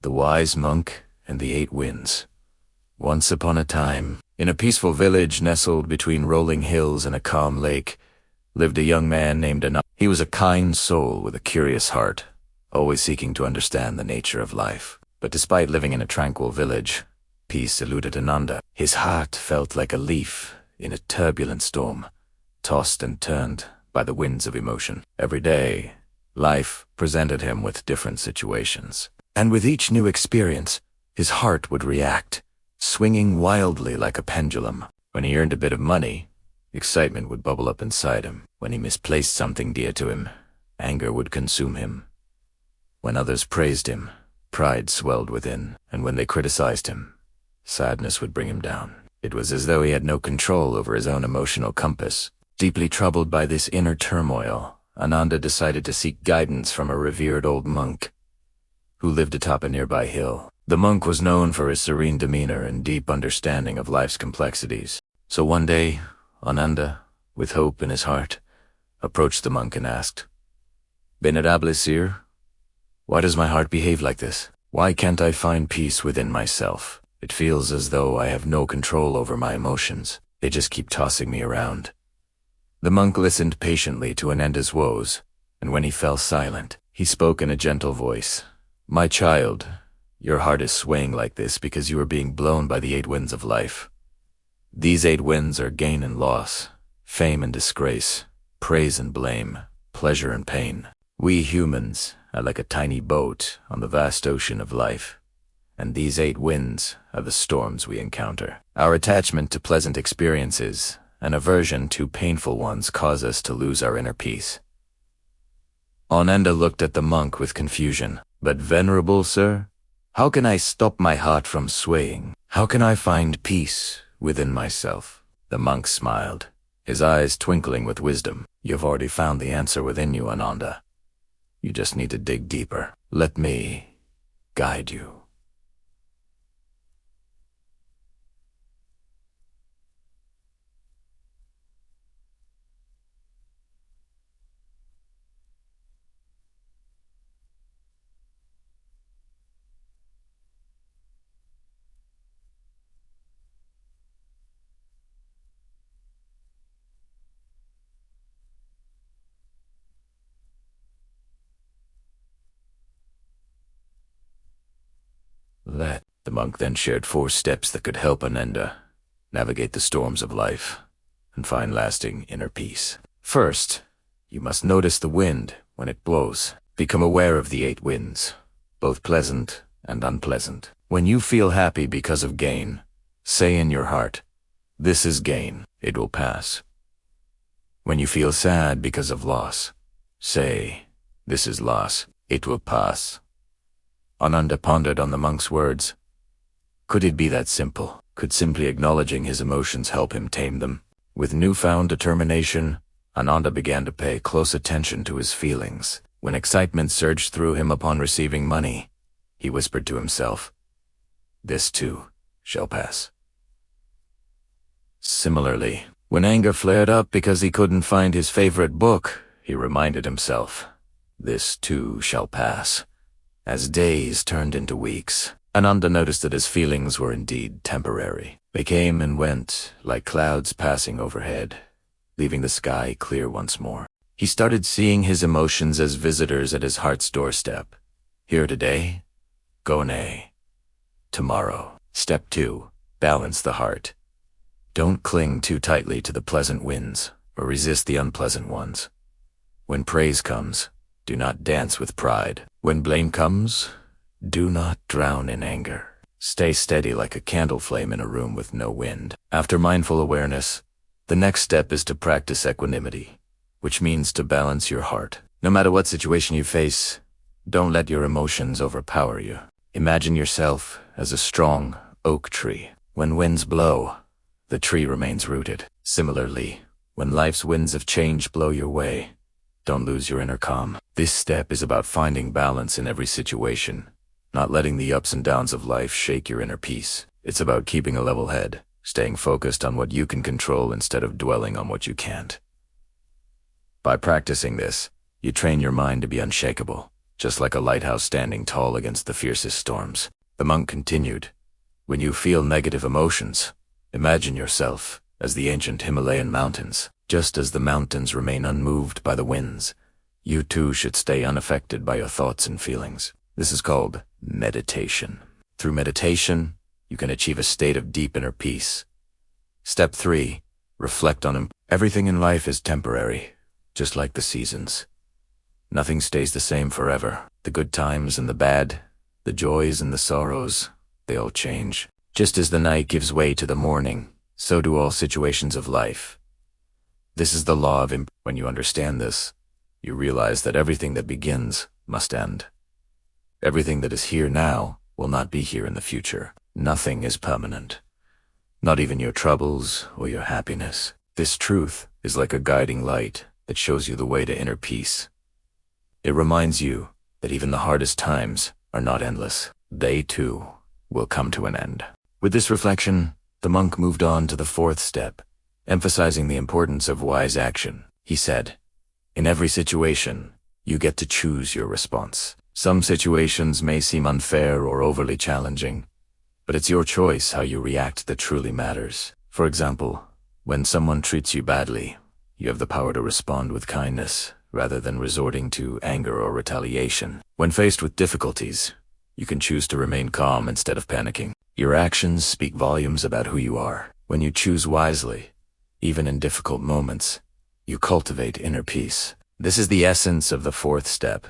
The Wise Monk and the Eight Winds. Once upon a time, in a peaceful village nestled between rolling hills and a calm lake, lived a young man named Ananda. He was a kind soul with a curious heart, always seeking to understand the nature of life. But despite living in a tranquil village, peace eluded Ananda. His heart felt like a leaf in a turbulent storm, tossed and turned by the winds of emotion. Every day, life presented him with different situations. And with each new experience, his heart would react, swinging wildly like a pendulum. When he earned a bit of money, excitement would bubble up inside him. When he misplaced something dear to him, anger would consume him. When others praised him, pride swelled within, and when they criticized him, sadness would bring him down. It was as though he had no control over his own emotional compass. Deeply troubled by this inner turmoil, Ananda decided to seek guidance from a revered old monk who lived atop a nearby hill. The monk was known for his serene demeanor and deep understanding of life's complexities. So one day, Ananda, with hope in his heart, approached the monk and asked, "Venerable Sir, why does my heart behave like this? Why can't I find peace within myself? It feels as though I have no control over my emotions. They just keep tossing me around." The monk listened patiently to Ananda's woes, and when he fell silent, he spoke in a gentle voice. "My child, your heart is swaying like this because you are being blown by the eight winds of life. These eight winds are gain and loss, fame and disgrace, praise and blame, pleasure and pain. We humans are like a tiny boat on the vast ocean of life, and these eight winds are the storms we encounter. Our attachment to pleasant experiences and aversion to painful ones cause us to lose our inner peace." Ananda looked at the monk with confusion. "But Venerable Sir, how can I stop my heart from swaying? How can I find peace within myself?" The monk smiled, his eyes twinkling with wisdom. "You've already found the answer within you, Ananda. You just need to dig deeper. Let me guide you." The monk then shared 4 steps that could help Ananda navigate the storms of life and find lasting inner peace. First, you must notice the wind when it blows. Become aware of the 8 winds, both pleasant and unpleasant. When you feel happy because of gain, say in your heart, "This is gain, it will pass." When you feel sad because of loss, say, "This is loss, it will pass." Ananda pondered on the monk's words. Could it be that simple? Could simply acknowledging his emotions help him tame them? With newfound determination, Ananda began to pay close attention to his feelings. When excitement surged through him upon receiving money, he whispered to himself, "This too shall pass." Similarly, when anger flared up because he couldn't find his favorite book, he reminded himself, "This too shall pass." As days turned into weeks, Ananda noticed that his feelings were indeed temporary. They came and went like clouds passing overhead, leaving the sky clear once more. He started seeing his emotions as visitors at his heart's doorstep. Here today, go nay. Tomorrow. Step 2. Balance the heart. Don't cling too tightly to the pleasant winds, or resist the unpleasant ones. When praise comes, do not dance with pride. When blame comes, do not drown in anger. Stay steady like a candle flame in a room with no wind. After mindful awareness, the next step is to practice equanimity, which means to balance your heart. No matter what situation you face, don't let your emotions overpower you. Imagine yourself as a strong oak tree. When winds blow, the tree remains rooted. Similarly, when life's winds of change blow your way, don't lose your inner calm. This step is about finding balance in every situation, not letting the ups and downs of life shake your inner peace. It's about keeping a level head, staying focused on what you can control instead of dwelling on what you can't. By practicing this, you train your mind to be unshakable, just like a lighthouse standing tall against the fiercest storms. The monk continued, "When you feel negative emotions, imagine yourself as the ancient Himalayan mountains. Just as the mountains remain unmoved by the winds, you too should stay unaffected by your thoughts and feelings. This is called meditation. Through meditation, you can achieve a state of deep inner peace. Step 3. Reflect on everything in life is temporary, just like the seasons. Nothing stays the same forever. The good times and the bad, the joys and the sorrows, they all change. Just as the night gives way to the morning, so do all situations of life. This is the law of When you understand this, you realize that everything that begins must end. Everything that is here now will not be here in the future. Nothing is permanent. Not even your troubles or your happiness. This truth is like a guiding light that shows you the way to inner peace. It reminds you that even the hardest times are not endless. They too will come to an end. With this reflection, the monk moved on to the 4th step, emphasizing the importance of wise action. He said, "In every situation, you get to choose your response. Some situations may seem unfair or overly challenging, but it's your choice how you react that truly matters. For example, when someone treats you badly, you have the power to respond with kindness rather than resorting to anger or retaliation. When faced with difficulties, you can choose to remain calm instead of panicking. Your actions speak volumes about who you are. When you choose wisely, even in difficult moments, you cultivate inner peace. This is the essence of the 4th step,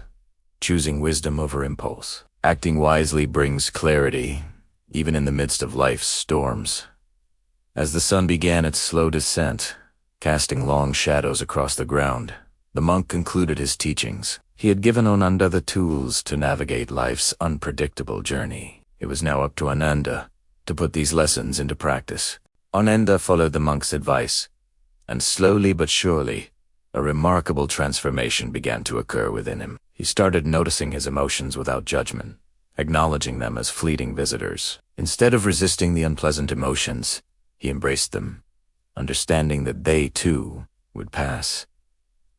choosing wisdom over impulse. Acting wisely brings clarity, even in the midst of life's storms. As the sun began its slow descent, casting long shadows across the ground, the monk concluded his teachings. He had given Ananda the tools to navigate life's unpredictable journey. It was now up to Ananda to put these lessons into practice. Ananda followed the monk's advice, and slowly but surely, a remarkable transformation began to occur within him. He started noticing his emotions without judgment, acknowledging them as fleeting visitors. Instead of resisting the unpleasant emotions, he embraced them, understanding that they too would pass.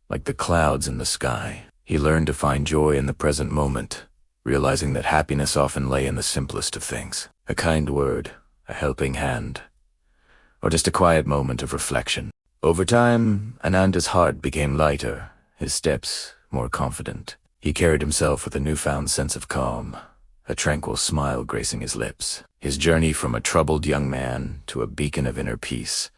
Like the clouds in the sky, he learned to find joy in the present moment, realizing that happiness often lay in the simplest of things. A kind word, a helping hand, or just a quiet moment of reflection. Over time, Ananda's heart became lighter, his steps more confident. He carried himself with a newfound sense of calm, a tranquil smile gracing his lips. His journey from a troubled young man to a beacon of inner peace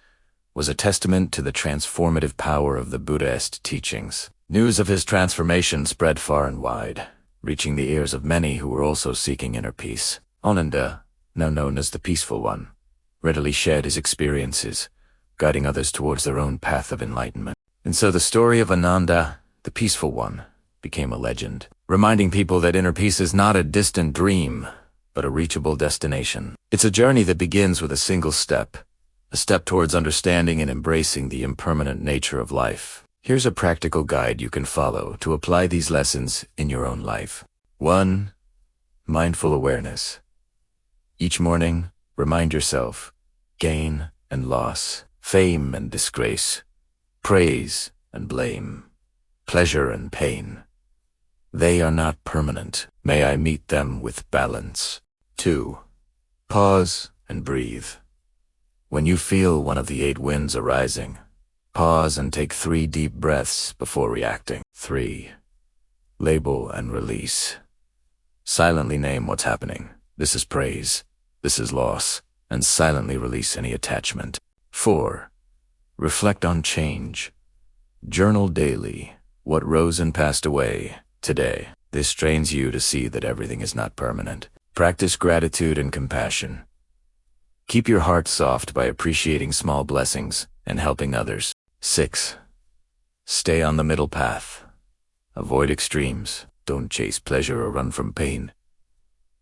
was a testament to the transformative power of the Buddhist teachings. News of his transformation spread far and wide, reaching the ears of many who were also seeking inner peace. Ananda, now known as the Peaceful One, readily shared his experiences, guiding others towards their own path of enlightenment. And so the story of Ananda, the Peaceful One, became a legend, reminding people that inner peace is not a distant dream, but a reachable destination. It's a journey that begins with a single step, a step towards understanding and embracing the impermanent nature of life. Here's a practical guide you can follow to apply these lessons in your own life. 1. Mindful awareness. Each morning, remind yourself, gain and loss, fame and disgrace, praise and blame, pleasure and pain. They are not permanent. May I meet them with balance. 2. Pause and breathe. When you feel one of the 8 winds arising, pause and take 3 deep breaths before reacting. 3. Label and release. Silently name what's happening. This is praise, this is loss, and silently release any attachment. 4. Reflect on change. Journal daily what rose and passed away today. This trains you to see that everything is not permanent. Practice gratitude and compassion. Keep your heart soft by appreciating small blessings and helping others. 6. Stay on the middle path. Avoid extremes. Don't chase pleasure or run from pain.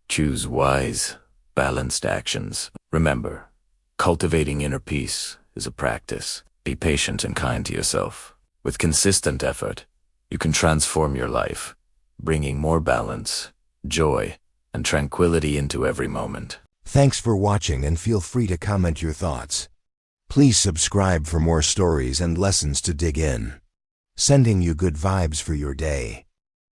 Choose wise, balanced actions. Remember, cultivating inner peace is a practice. Be patient and kind to yourself. With consistent effort, you can transform your life, bringing more balance, joy, and tranquility into every moment. Thanks for watching, and feel free to comment your thoughts. Please subscribe for more stories and lessons to dig in. Sending you good vibes for your day.